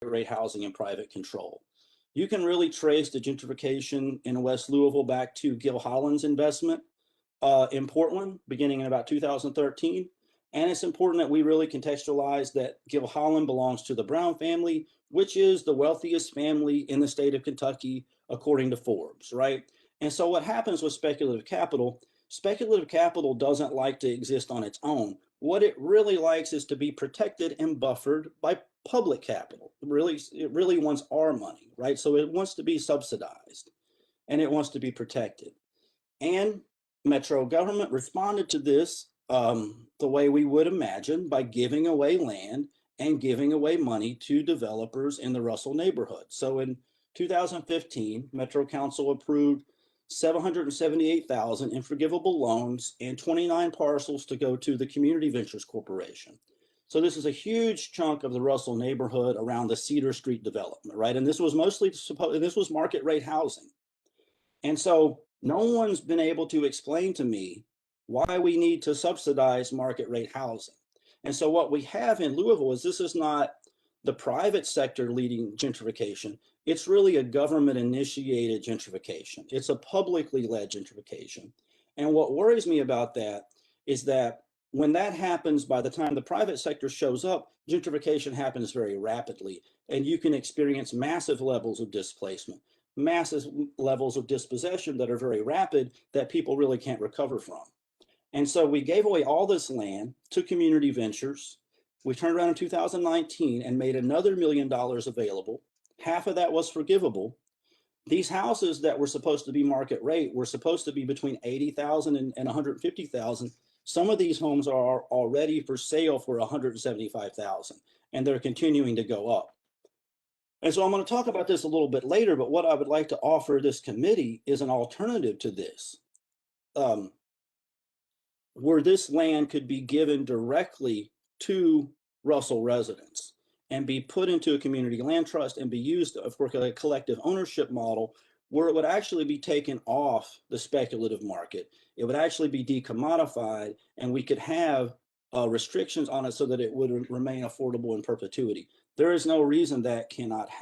rate housing and private control. You can really trace the gentrification in West Louisville back to Gil Holland's investment in Portland beginning in about 2013. And it's important that we really contextualize that Gil Holland belongs to the Brown family, which is the wealthiest family in the state of Kentucky, according to Forbes, right? And so what happens with speculative capital doesn't like to exist on its own. What it really likes is to be protected and buffered by public capital. It really wants our money, right? So it wants to be subsidized and it wants to be protected. And Metro government responded to this the way we would imagine, by giving away land and giving away money to developers in the Russell neighborhood. So in 2015, Metro Council approved 778,000 in forgivable loans and 29 parcels to go to the Community Ventures Corporation. So this is a huge chunk of the Russell neighborhood around the Cedar Street development, right? And this was market rate housing. And so no one's been able to explain to me why we need to subsidize market rate housing. And so what we have in Louisville is, this is not the private sector leading gentrification. It's really a government initiated gentrification. It's a publicly led gentrification. And what worries me about that is that when that happens, by the time the private sector shows up, gentrification happens very rapidly, and you can experience massive levels of displacement, massive levels of dispossession that are very rapid, that people really can't recover from. And so we gave away all this land to Community Ventures. We turned around in 2019 and made another $1 million available. Half of that was forgivable. These houses that were supposed to be market rate were supposed to be between 80,000 and 150,000. Some of these homes are already for sale for 175,000, and they're continuing to go up. And so I'm going to talk about this a little bit later, but what I would like to offer this committee is an alternative to this, where this land could be given directly to Russell residents and be put into a community land trust and be used for a collective ownership model, where it would actually be taken off the speculative market. It would actually be decommodified, and we could have restrictions on it so that it would remain affordable in perpetuity. There is no reason that cannot happen.